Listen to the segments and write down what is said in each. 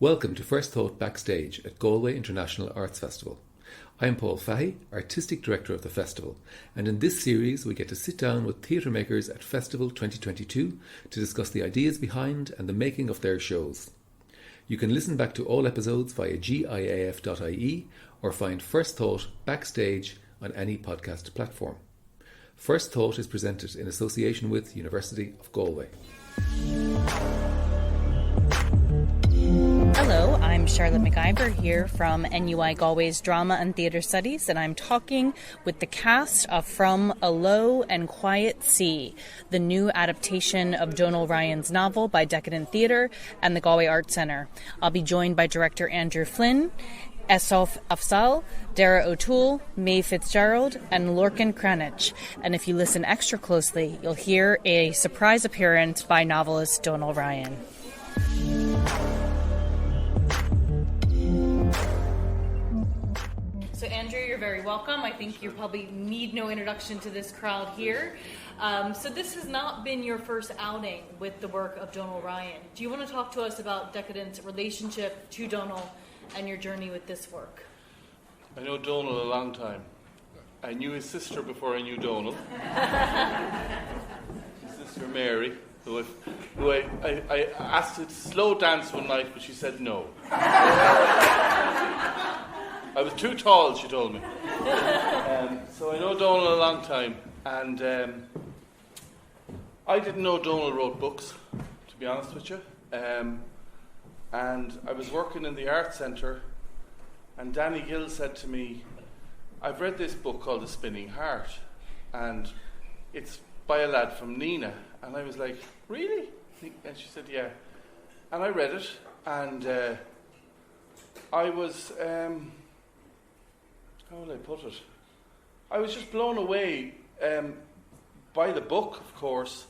Welcome to First Thought Backstage at Galway International Arts Festival. I am Paul Fahey, Artistic Director of the festival, and in this series we get to sit down with theatremakers at Festival 2022 to discuss the ideas behind and the making of their shows. You can listen back to all episodes via GIAF.ie or find First Thought Backstage on any podcast platform. First Thought is presented in association with University of Galway. Hello, I'm Charlotte McIvor here from NUI Galway's Drama and Theatre Studies, and I'm talking with the cast of From a Low and Quiet Sea, the new adaptation of Donal Ryan's novel by Decadent Theatre and the Galway Arts Centre. I'll be joined by director Andrew Flynn, Aosaf Afzal, Darragh O'Toole, Maeve Fitzgerald, and Lorcan Cranitch. And if you listen extra closely, you'll hear a surprise appearance by novelist Donal Ryan. So Andrew, you're very welcome. I think you probably need no introduction to this crowd here. So this has not been your first outing with the work of Donal Ryan. Do you want to talk to us about Decadent's relationship to Donal and your journey with this work? I know Donal a long time. I knew his sister before I knew Donal. His sister Mary, who I asked to slow dance one night, but she said no. I was too tall, she told me. So I know Donal a long time, and I didn't know Donal wrote books, to be honest with you. And I was working in the Arts Centre, and Danny Gill said to me, I've read this book called The Spinning Heart, and it's by a lad from Nina. And I was like, really? And she said, yeah. And I read it, and I was... how will I put it? I was just blown away by the book, of course,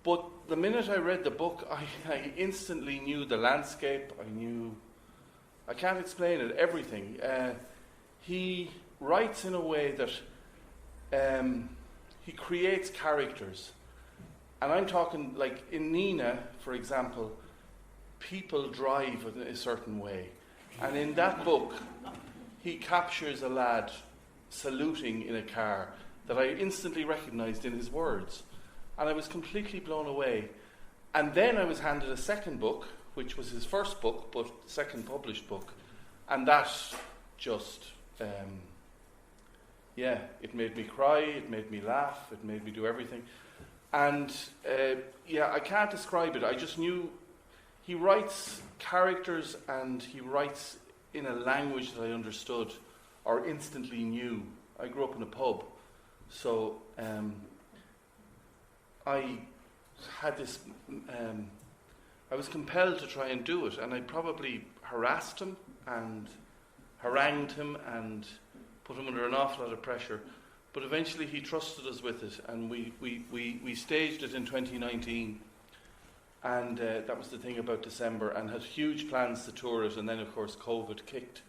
but the minute I read the book, I instantly knew the landscape. I can't explain it, everything. He writes in a way that he creates characters. And I'm talking, like in Nina, for example, people drive in a certain way. And in that book, he captures a lad saluting in a car that I instantly recognised in his words. And I was completely blown away. And then I was handed a second book, which was his first book, but second published book. And that just, it made me cry, it made me laugh, it made me do everything. And, I can't describe it. I just knew he writes characters and he writes in a language that I understood or instantly knew. I grew up in a pub, so I had this, I was compelled to try and do it, and I probably harassed him and harangued him and put him under an awful lot of pressure, but eventually he trusted us with it, and we staged it in 2019. And that was the thing about December, and had huge plans to tour it, and then of course COVID kicked.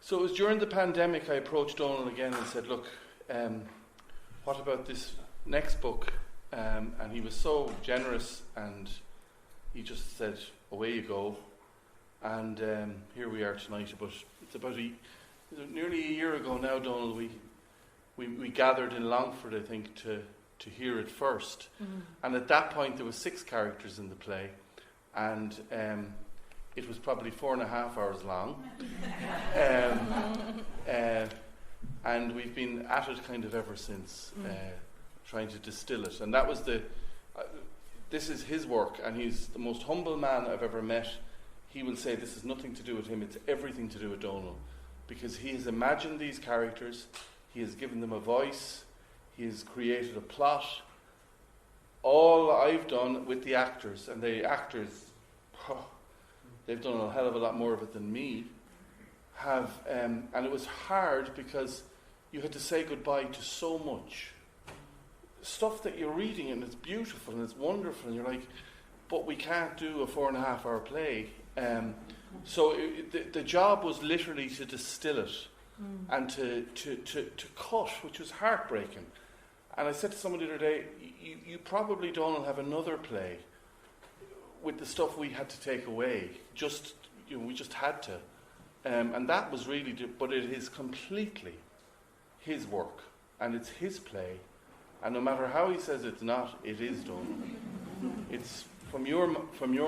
So it was during the pandemic I approached Donal again and said, look, what about this next book? And he was so generous, and he just said, away you go. And here we are tonight. But it's about nearly a year ago now, Donal, we gathered in Longford, I think, to hear it first. Mm-hmm. And at that point there were 6 characters in the play, and it was probably 4.5 hours long. And we've been at it kind of ever since, trying to distill it. And that was this is his work, and he's the most humble man I've ever met. He will say this has nothing to do with him, it's everything to do with Donal, because he has imagined these characters, he has given them a voice, he has created a plot. All I've done with the actors, and the actors, they've done a hell of a lot more of it than me, and it was hard because you had to say goodbye to so much stuff that you're reading, and it's beautiful and it's wonderful, and you're like, but we can't do a 4.5 hour play. So the job was literally to distill it and to cut, which was heartbreaking. And I said to someone the other day, you probably don't have another play with the stuff we had to take away. We just had to. And that was really, but it is completely his work, and it's his play, and no matter how he says it's not, it is done. It's from your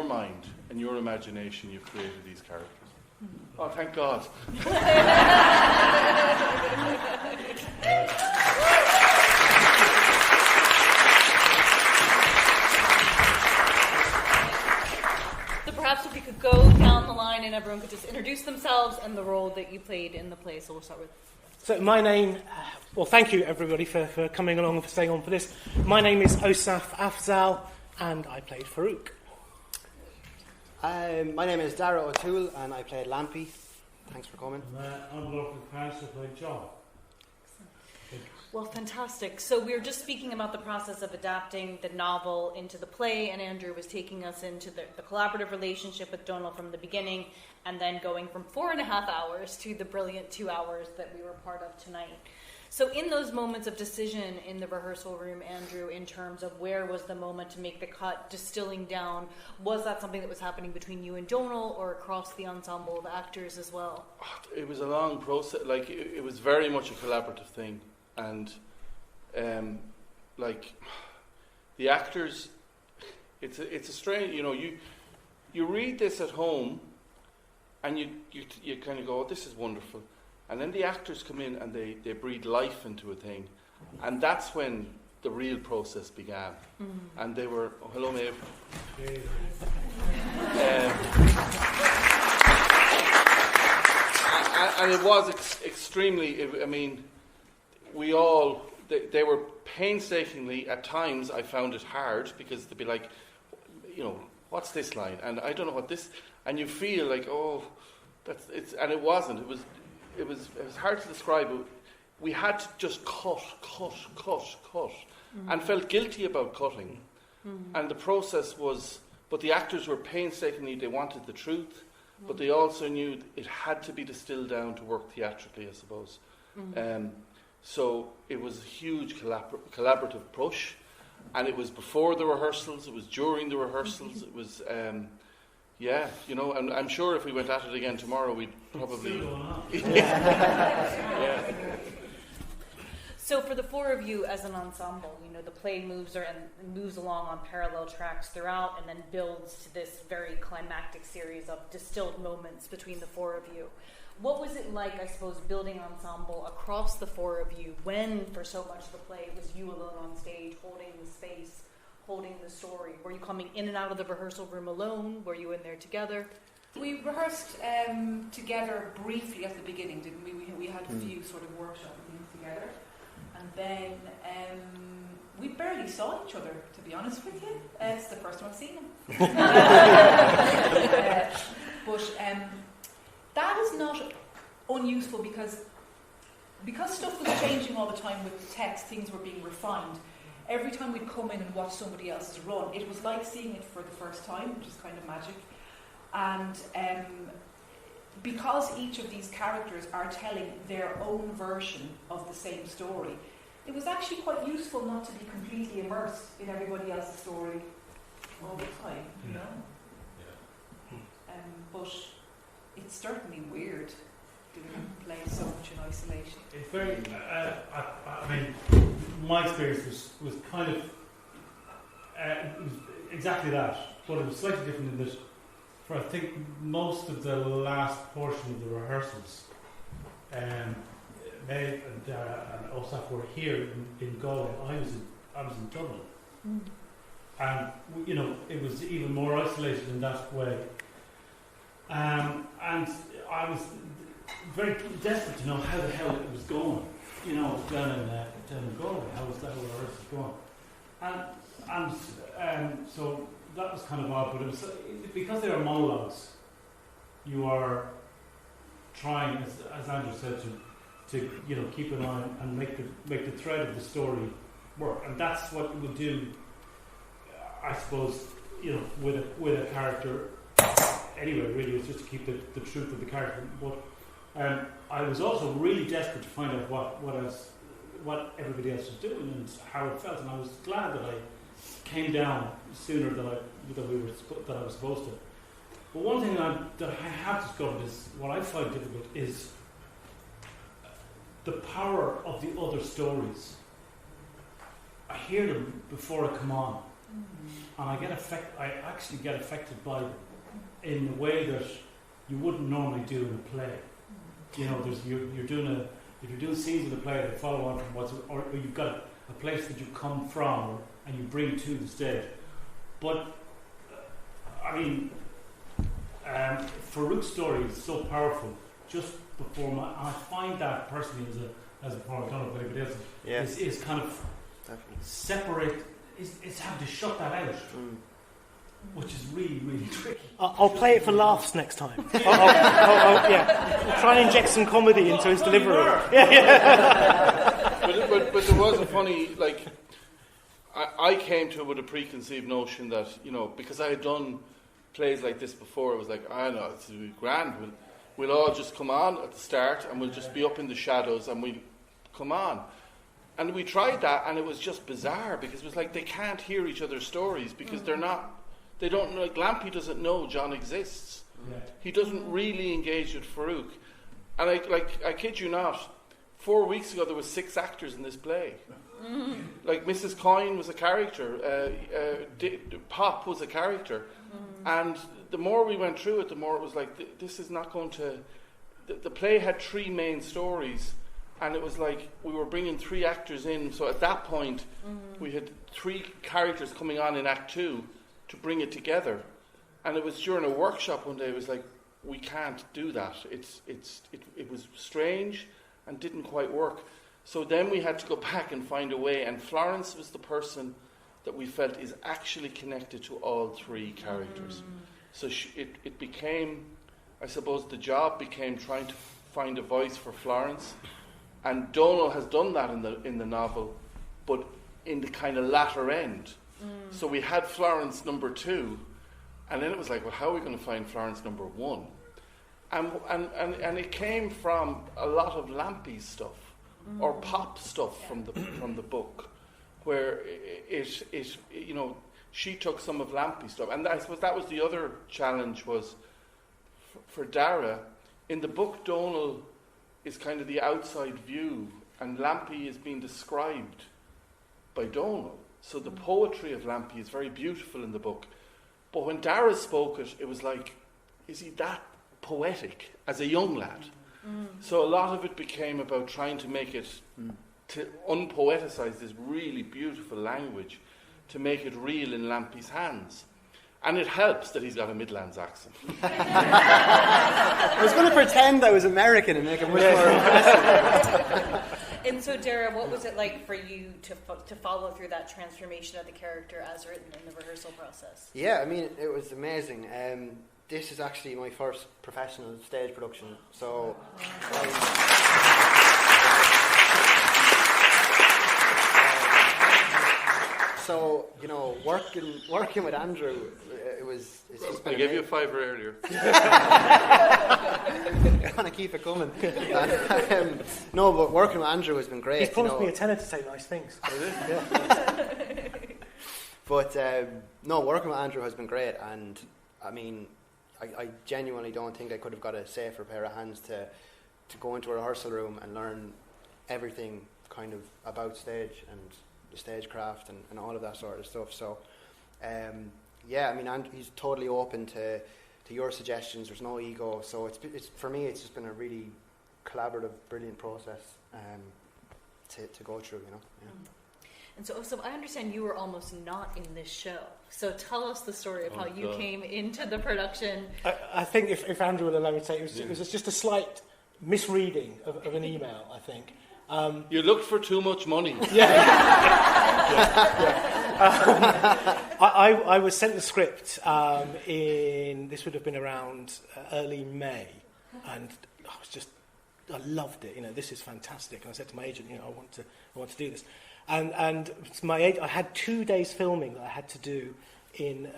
mind and your imagination you've created these characters. Oh, thank God. Perhaps if we could go down the line and everyone could just introduce themselves and the role that you played in the play. So we'll start with... So my name... well, thank you, everybody, for coming along and for staying on for this. My name is Aosaf Afzal, and I played Farouk. My name is Darragh O'Toole, and I played Lampy. Thanks for coming. I'm Lorcan, I played John. Well, fantastic. So we were just speaking about the process of adapting the novel into the play, and Andrew was taking us into the collaborative relationship with Donal from the beginning, and then going from 4.5 hours to the brilliant 2 hours that we were part of tonight. So in those moments of decision in the rehearsal room, Andrew, in terms of where was the moment to make the cut, distilling down, was that something that was happening between you and Donal or across the ensemble of actors as well? It was a long process. Like, it was very much a collaborative thing. And like the actors, it's a strange, you read this at home and you kind of go, oh, this is wonderful, and then the actors come in and they breathe life into a thing, and that's when the real process began. And they were, oh, hello Maeve. And it was extremely, they were painstakingly, at times I found it hard, because they'd be like, what's this line? And I don't know what this, and you feel like, oh, and it wasn't. It was hard to describe. We had to just cut, and felt guilty about cutting. And the process was, but the actors were painstakingly, they wanted the truth, but they also knew it had to be distilled down to work theatrically, I suppose. So it was a huge collaborative push, and it was before the rehearsals, it was during the rehearsals, it was, and I'm sure if we went at it again tomorrow, we'd probably... Yeah. So for the four of you as an ensemble, the play moves along on parallel tracks throughout, and then builds to this very climactic series of distilled moments between the four of you. What was it like, I suppose, building ensemble across the four of you when, for so much of the play, it was you alone on stage, holding the space, holding the story? Were you coming in and out of the rehearsal room alone? Were you in there together? We rehearsed together briefly at the beginning, didn't we? We had a few sort of workshop things together. And then we barely saw each other, to be honest with you. It's the first time I've seen him. That is not unuseful because stuff was changing all the time with the text, things were being refined. Every time we'd come in and watch somebody else's run, it was like seeing it for the first time, which is kind of magic. And because each of these characters are telling their own version of the same story, it was actually quite useful not to be completely immersed in everybody else's story all the time, you know? But it's certainly weird doing a play so much in isolation. It's very, my experience was kind of, it was exactly that, but it was slightly different in that for I think most of the last portion of the rehearsals, Maeve and Aosaf were here in Galway. I was in Dublin, and it was even more isolated in that way. And I was very desperate to know how the hell it was going. Down in Galway, how was that rehearsal going? And so that was kind of odd, but it was because they are monologues. You are trying, as Andrew said, to keep an eye and make the thread of the story work, and that's what you would do, I suppose, with a character. Anyway, really, it's just to keep the truth of the character. But I was also really desperate to find out what everybody else was doing and how it felt, and I was glad that came down sooner than I was supposed to. But one thing that I have discovered is what I find difficult is the power of the other stories. I hear them before I come on, and I actually get affected by them in a way that you wouldn't normally do in a play. You know, if you're doing scenes in a play that follow on from or you've got a place that you come from and you bring to the stage. But I mean, Farouk's story is so powerful. Just before I find that personally as a performer, I don't know if anybody else is kind of separate. Is having to shut that out. Which is really, really tricky. I'll play it for laughs next time. I'll try and inject some comedy into his delivery. But there was a funny, like, I came to it with a preconceived notion that, you know, because I had done plays like this before, it was like, I know, it's grand. We'll all just come on at the start and we'll just be up in the shadows and we'll come on. And we tried that and it was just bizarre because it was like they can't hear each other's stories because they don't know, like Lampy doesn't know John exists. Yeah. He doesn't really engage with Farouk. And I kid you not, 4 weeks ago there was 6 actors in this play. Like Mrs. Coyne was a character, Pop was a character. And the more we went through it, the more it was like, this is not going to... The play had 3 main stories, and it was like we were bringing 3 actors in. So at that point, we had 3 characters coming on in Act 2, to bring it together. And it was during a workshop one day, it was like, we can't do that. It was strange and didn't quite work. So then we had to go back and find a way, and Florence was the person that we felt is actually connected to all 3 characters. So it became, I suppose the job became trying to find a voice for Florence, and Donal has done that in the novel, but in the kind of latter end. So we had Florence number 2, and then it was like, well, how are we going to find Florence number 1? And it came from a lot of Lampy's stuff or Pop stuff from the book, where it you know, she took some of Lampy's stuff, and I suppose that was the other challenge was for Darragh. In the book, Donal is kind of the outside view, and Lampy is being described by Donal. So the poetry of Lampy is very beautiful in the book. But when Darragh spoke it, it was like, is he that poetic as a young lad? So a lot of it became about trying to make it, to unpoeticize this really beautiful language, to make it real in Lampy's hands. And it helps that he's got a Midlands accent. I was going to pretend I was American and make it much more impressive. And so, Darragh, what was it like for you to follow through that transformation of the character as written in the rehearsal process? Yeah, I mean, it was amazing. This is actually my first professional stage production, so... So, you know, working with Andrew, it's just been I gave you a $5 earlier. I want to keep it coming. No, but working with Andrew has been great. He's promised me a tenner to say nice things. But no, working with Andrew has been great, and I mean, I genuinely don't think I could have got a safer pair of hands to go into a rehearsal room and learn everything kind of about stage and the stagecraft and all of that sort of stuff. So yeah, I mean, he's totally open to your suggestions. There's no ego, so it's for me, it's just been a really collaborative, brilliant process to go through, you know. Yeah. And so I understand you were almost not in this show. So tell us the story of how you came into the production. I think if Andrew will allow me to say, it was just a slight misreading of an email, I think. You looked for too much money. I was sent the script this would have been around early May, and I loved it. You know, this is fantastic. And I said to my agent, you know, I want to do this. And I had 2 days filming that I had to do in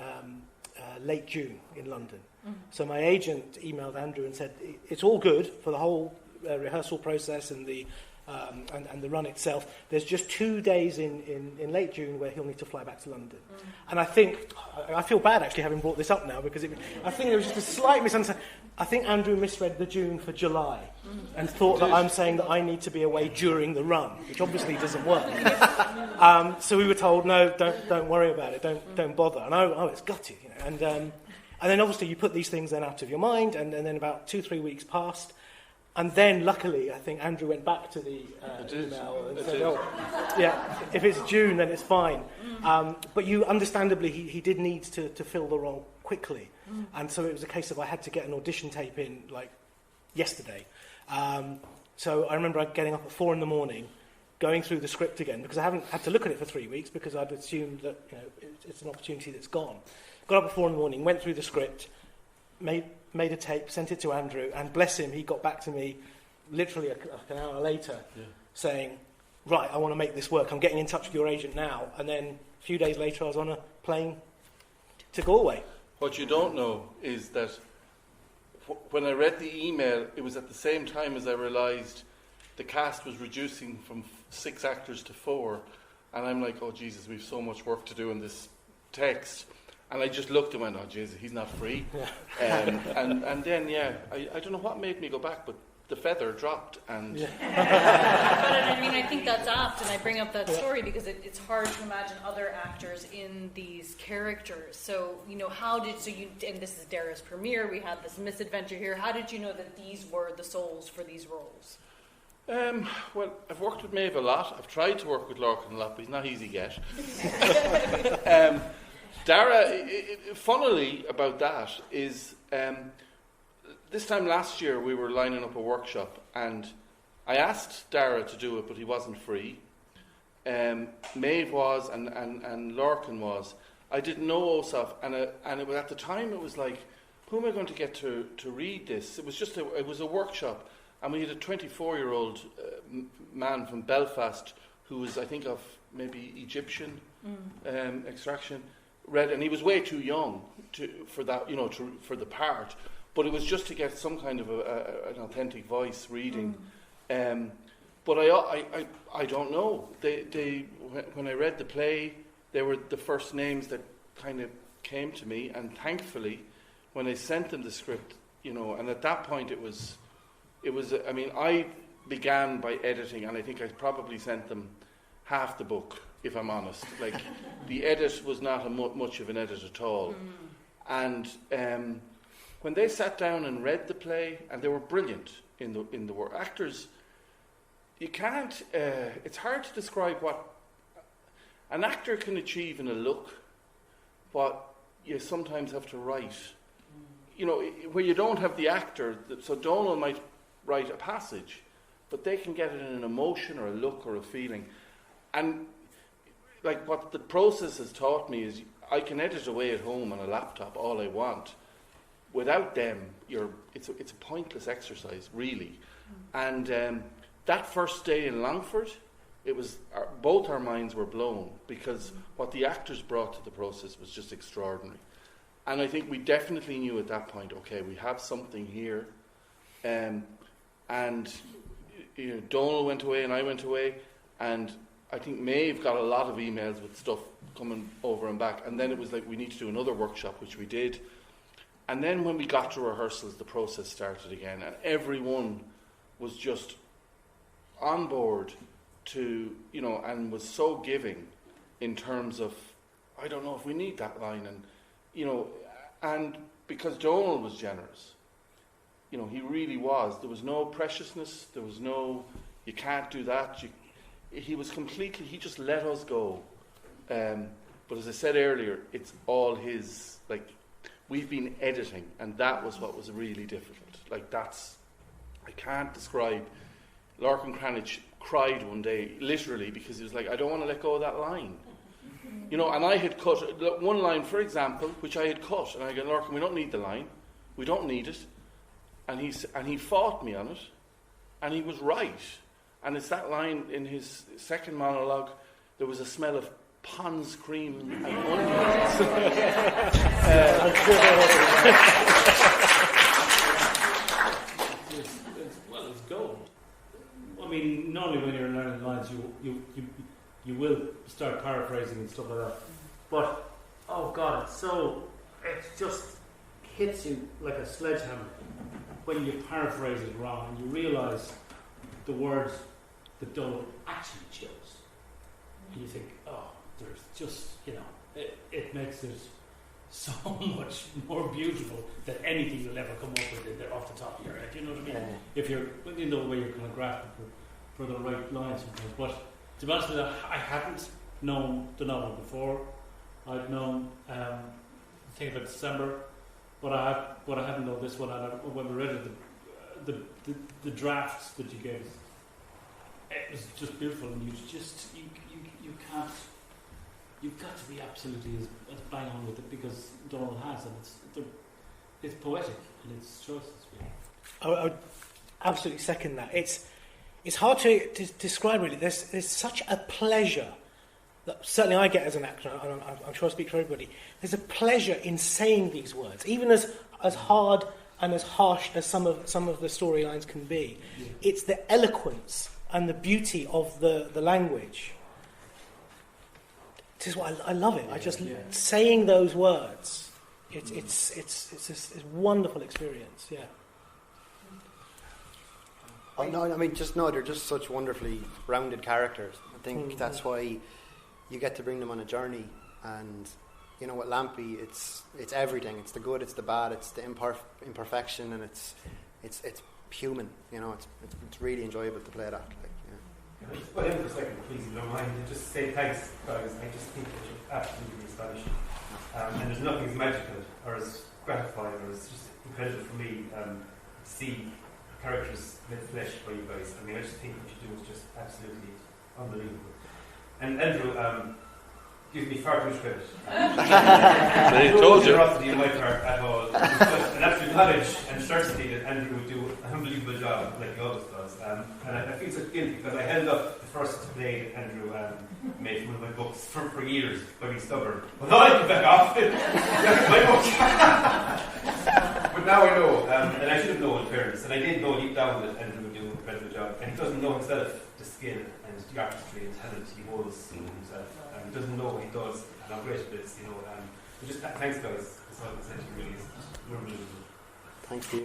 late June in London. So my agent emailed Andrew and said, it's all good for the whole rehearsal process and the and the run itself. There's just 2 days in late June where he'll need to fly back to London. And I feel bad actually having brought this up now, because I think there was just a slight misunderstanding. I think Andrew misread the June for July and thought that I'm saying that I need to be away during the run, which obviously doesn't work. So we were told, no, don't worry about it, don't bother. And I was gutted, you know. And then obviously you put these things then out of your mind, and then about 2-3 weeks passed. And then, luckily, I think Andrew went back to the email and said, oh, yeah, if it's June, then it's fine. But understandably, he did need to fill the role quickly. And so it was a case of I had to get an audition tape in, like, yesterday. So I remember getting up at 4 a.m, going through the script again, because I haven't had to look at it for 3 weeks, because I'd assumed that, you know, it's an opportunity that's gone. Got up at 4 a.m, went through the script, made a tape, sent it to Andrew, and bless him, he got back to me literally an hour later saying, right, I want to make this work, I'm getting in touch with your agent now. And then a few days later I was on a plane to Galway. What you don't know is that when I read the email, it was at the same time as I realised the cast was reducing from 6 actors to 4, and I'm like, oh Jesus, we've so much work to do in this text. And I just looked and went, oh, Jesus, he's not free. And then, I don't know what made me go back, but the feather dropped. And But I mean, I think that's apt, and I bring up that story because it's hard to imagine other actors in these characters. So, you know, and this is Darragh's premiere, we had this misadventure here. How did you know that these were the souls for these roles? Well, I've worked with Maeve a lot. I've tried to work with Lorcan a lot, but he's not easy to get. Darragh, funnily about that is, this time last year we were lining up a workshop, and I asked Darragh to do it, but he wasn't free. Maeve was, and Lorcan was. I didn't know Aosaf, and it was, at the time it was like, who am I going to get to read this? It was just it was a workshop, and we had a 24-year-old man from Belfast who was, I think, of maybe Egyptian extraction. Read, and he was way too young for that, you know, for the part. But it was just to get some kind of an authentic voice reading. But I don't know. When I read the play, they were the first names that kind of came to me. And thankfully, when I sent them the script, you know, and at that point it was. I mean, I began by editing, and I think I probably sent them half the book, if I'm honest. Like, the edit was not much of an edit at all. And when they sat down and read the play, and they were brilliant in the work. Actors, you can't. It's hard to describe what an actor can achieve in a look, what you sometimes have to write. You know, where you don't have the actor. So Donal might write a passage, but they can get it in an emotion or a look or a feeling. And like, what the process has taught me is I can edit away at home on a laptop all I want. Without them, it's a pointless exercise, really. And that first day in Longford, it was both our minds were blown, because what the actors brought to the process was just extraordinary. And I think we definitely knew at that point, okay, we have something here. And you know, Donal went away and I went away, and I think Maeve got a lot of emails with stuff coming over and back. And then it was like, we need to do another workshop, which we did. And then when we got to rehearsals, the process started again, and everyone was just on board to, you know, and was so giving in terms of, I don't know if we need that line, and, you know, and because Donal was generous, you know, he really was. There was no preciousness, there was no, you can't do that. He was completely, he just let us go. But as I said earlier, it's all his, like, we've been editing, and that was what was really difficult. Like, that's, I can't describe. Lorcan Cranitch cried one day, literally, because he was like, I don't want to let go of that line. You know, and I had cut one line, for example, which I had cut, and I go, Lorcan, we don't need the line. We don't need it. And he fought me on it, and he was right. And it's that line in his second monologue, there was a smell of Pond's cream and onions. Well, it's gold. I mean, normally when you're learning lines, you will start paraphrasing and stuff like that. But oh god, it just hits you like a sledgehammer when you paraphrase it wrong and you realise the words that Donal actually chose. And you think, oh, there's just, it makes it so much more beautiful than anything you'll ever come up with off the top of your head. You know what I mean? If you're, you know, where you're kind of grasping for the right lines sometimes. But to be honest with you, I hadn't known the novel before. I'd known, I think about December, but I hadn't known this one. And when we read it, the drafts that you gave us, it was just beautiful, and you can't. You've got to be absolutely as bang on with it, because Donal has, and it's poetic in its choices. I would absolutely second that. It's hard to describe, really. There's such a pleasure that certainly I get as an actor, and I'm sure I speak for everybody. There's a pleasure in saying these words, even as hard and as harsh as some of the storylines can be. Yeah. It's the eloquence and the beauty of the language. This is what I love it. I just saying those words. It's a wonderful experience. Yeah. They're just such wonderfully rounded characters. I think that's why you get to bring them on a journey. And you know, with Lampy, it's everything. It's the good, it's the bad, it's the imperfection, and it's human. You know, it's really enjoyable to play that. Can I just put in for a second, please, if you don't mind, and just say thanks, guys. I just think that you're absolutely astonishing. And there's nothing as magical or as gratifying or as just incredible for me to see characters made flesh by you guys. I mean, I just think what you do is just absolutely unbelievable. And Andrew gives me far too much credit. I told you. Generosity on my part at all. It's just an absolute knowledge and certainty that Andrew would do an unbelievable job, like he always does. And I feel so guilty because I held up the first play that Andrew made from one of my books for years by being stubborn. Well, no, I can back off. That's my book. But now I know, and I should have known in fairness, and I did know deep down that Andrew would do an incredible job. And he doesn't know himself the skill and the artistry and talent he holds in himself. He doesn't know what he does and how great it is, you know. But just thanks, guys. That's all essentially really is. We're unbelievable. Thanks to you.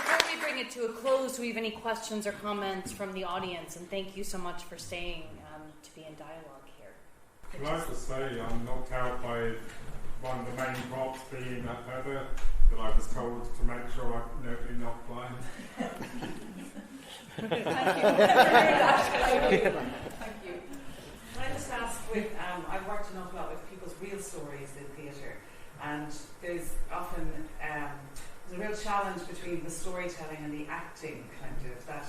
Before we bring it to a close, do we have any questions or comments from the audience? And thank you so much for staying to be in dialogue here. Can I just say, I'm knocked out by one of the main props being that feather that I was told to make sure I'm nobody not blind. Thank you. Thank you. Can I just ask, I've worked an awful lot with people's real stories in theatre, and there's often there's a real challenge between the storytelling and the acting, kind of, that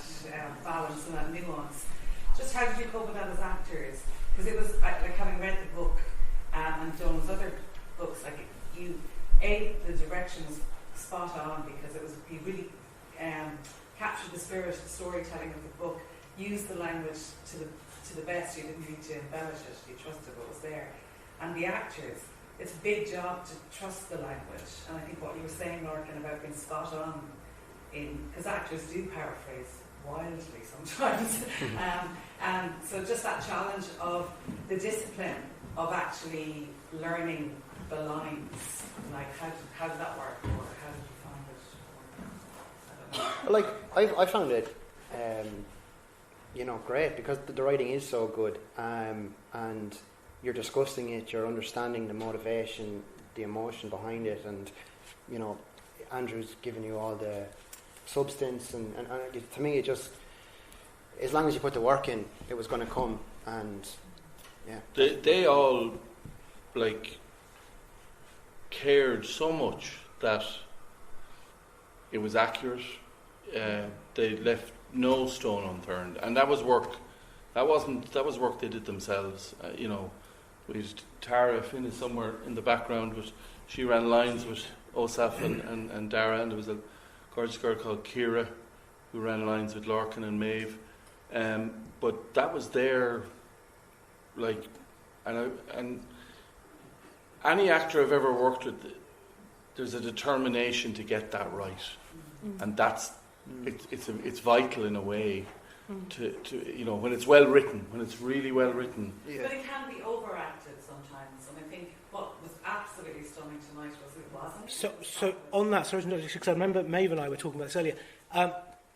balance and that nuance. Just how did you cope with that as actors? Because it was, like, having read the book and Donal's other books, like, the direction was spot on, because he really captured the spirit of the storytelling of the book, used the language to the best. You didn't need to embellish it. You trusted what was there. And the actors, it's a big job to trust the language. And I think what you were saying, Lorcan, about being spot on, because actors do paraphrase wildly sometimes. And so just that challenge of the discipline of actually learning the lines, like how did that work, or how did you find it? I don't know. Like, I found it, great, because the writing is so good, and you're discussing it, you're understanding the motivation, the emotion behind it, and, you know, Andrew's given you all the substance, and to me, it just, as long as you put the work in, it was going to come, and, yeah. They all, like, cared so much that it was accurate. They left no stone unturned, and that was work. That was work they did themselves. We had Tara Flynn is somewhere in the background, but she ran lines with Aosaf and Darragh, and there was a gorgeous girl called Kira who ran lines with Lorcan and Maeve. But that was their, like, and any actor I've ever worked with, there's a determination to get that right, and that's it's vital in a way to when it's well written, when it's really well written. But it can be overacted sometimes, and I think what was absolutely stunning tonight was it wasn't. So on that, sorry, because I remember Maeve and I were talking about this earlier.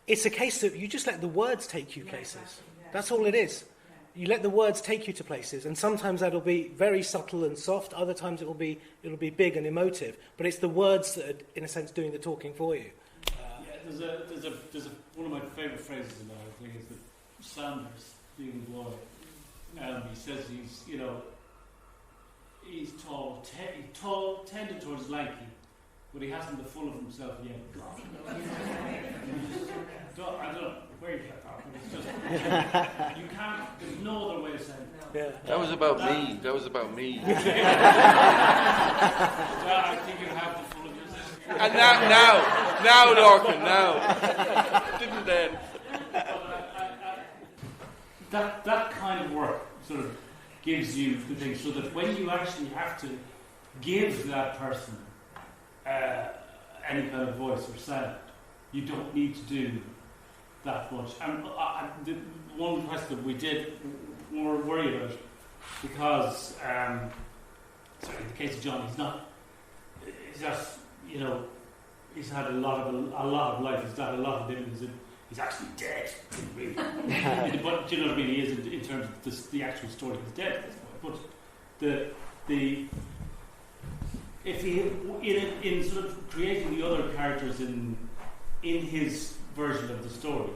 It's a case that you just let the words take you places. Exactly, yeah. That's all it is. You let the words take you to places, and sometimes that'll be very subtle and soft. Other times it'll be big and emotive. But it's the words that are, in a sense, doing the talking for you. There's a one of my favourite phrases in that, I think, is that Sanders, being a boy, he says he's tall, tended towards lanky, but he hasn't the full of himself yet. I don't know where you get that, but it's just you can't. There's no other way of saying it. Yeah. That was about me. That was about me. Well, I think you have the full of yourself. And now, Lorcan, now. Didn't then. That kind of work sort of gives you the thing, so that when you actually have to give that person any kind of voice or sound, you don't need to do that much. And the one question that we were worried about, because in the case of John, he's just he's had a lot of life. He's had a lot of living. He's actually dead, really. But do you know what I mean? He is in terms of the actual story. He's dead at this point. But if he in sort of creating the other characters in his version of the story,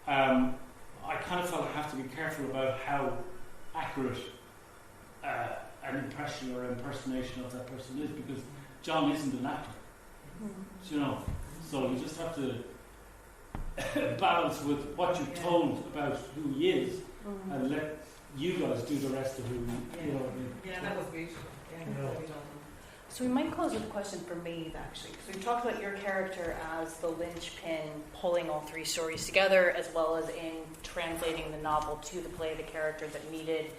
I kind of felt I have to be careful about how accurate an impression or impersonation of that person is, because John isn't an actor, so you just have to balance with what you've told about who he is, and let you guys do the rest of who you know what I mean. Yeah, that was beautiful. So we might close with a question for Maeve, actually, because we've talked about your character as the linchpin pulling all three stories together, as well as in translating the novel to the play, the character that needed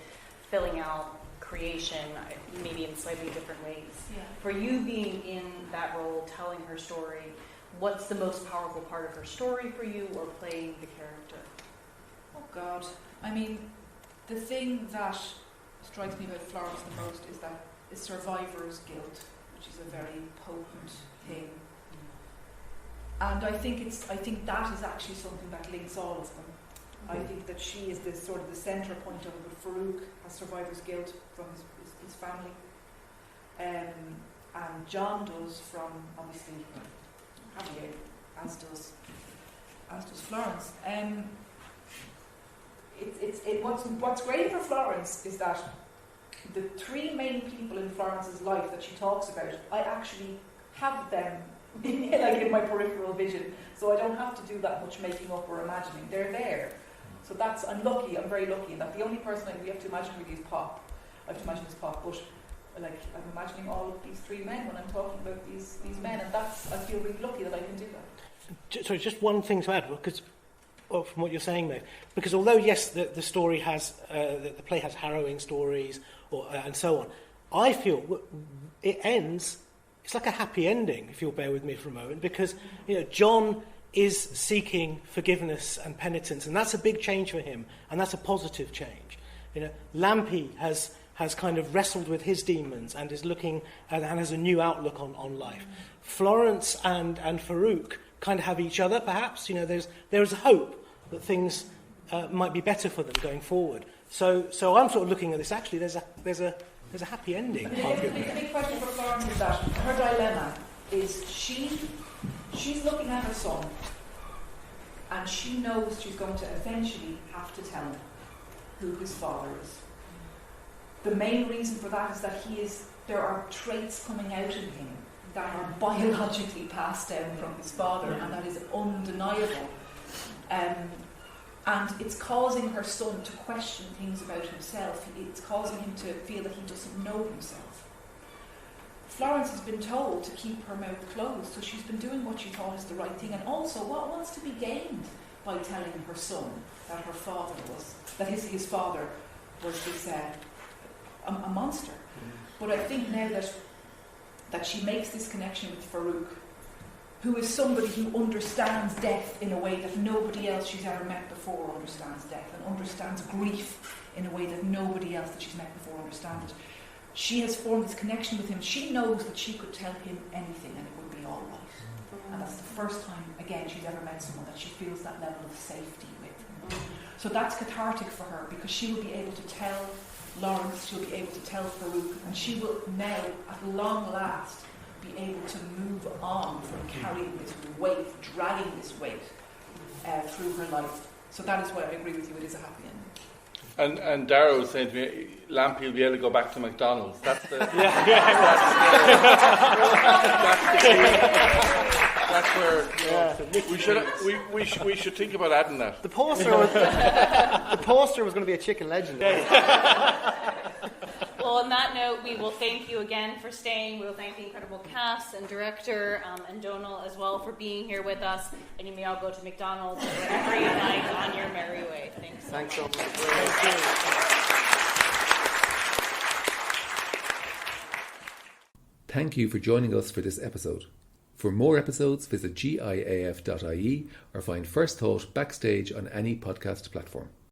filling out creation, maybe in slightly different ways. Yeah. For you being in that role, telling her story, what's the most powerful part of her story for you, or playing the character? Oh God. I mean, the thing that strikes me about Florence the most is survivor's guilt, which is a very potent thing. And I think that is actually something that links all of them. I think that she is the sort of the centre point of it, but Farouk has survivor's guilt from his family. And John does from, obviously, Javier, as does Florence. What's great for Florence is that the three main people in Florence's life that she talks about, I actually have them in my peripheral vision, so I don't have to do that much making up or imagining. They're there. So I'm very lucky in that the only person we have to imagine really is Pop. I have to imagine is Pop, but I'm imagining all of these three men when I'm talking about these men, and I feel really lucky that I can do that. Sorry, just one thing to add, because from what you're saying, Maeve, because although yes, the story has the play has harrowing stories and so on, I feel it ends. It's like a happy ending, if you'll bear with me for a moment, because John is seeking forgiveness and penitence, and that's a big change for him, and that's a positive change. Lampy has kind of wrestled with his demons and is looking and has a new outlook on life. Florence and Farouk kind of have each other, perhaps. There's hope that things might be better for them going forward. So I'm sort of looking at this. Actually, there's a happy ending. The big question for Florence is that her dilemma is she's looking at her son, and she knows she's going to eventually have to tell him who his father is. The main reason for that is that there are traits coming out in him that are biologically passed down from his father, and that is undeniable. And it's causing her son to question things about himself. It's causing him to feel that he doesn't know himself. Florence has been told to keep her mouth closed, so she's been doing what she thought is the right thing, and also what wants to be gained by telling her son that his father was this a monster. But I think now that that she makes this connection with Farouk, who is somebody who understands death in a way that nobody else she's ever met before understands death, and understands grief in a way that nobody else that she's met before understands it. She has formed this connection with him. She knows that she could tell him anything and it would be all right. And that's the first time, again, she's ever met someone that she feels that level of safety with. So that's cathartic for her, because she will be able to tell Lawrence, she'll be able to tell Farouk, and she will now, at long last, be able to move on from carrying this weight, dragging this weight through her life. So that is why I agree with you, it is a happy ending. And Darragh was saying to me, Lampy will be able to go back to McDonald's. That's the that's where we should think about adding that. The poster was going to be a chicken legend. Well, on that note, we will thank you again for staying. We will thank the incredible cast and director and Donal as well for being here with us. And you may all go to McDonald's every night on your merry way. Thanks so much. Thank you for joining us for this episode. For more episodes, visit GIAF.ie or find First Thought Backstage on any podcast platform.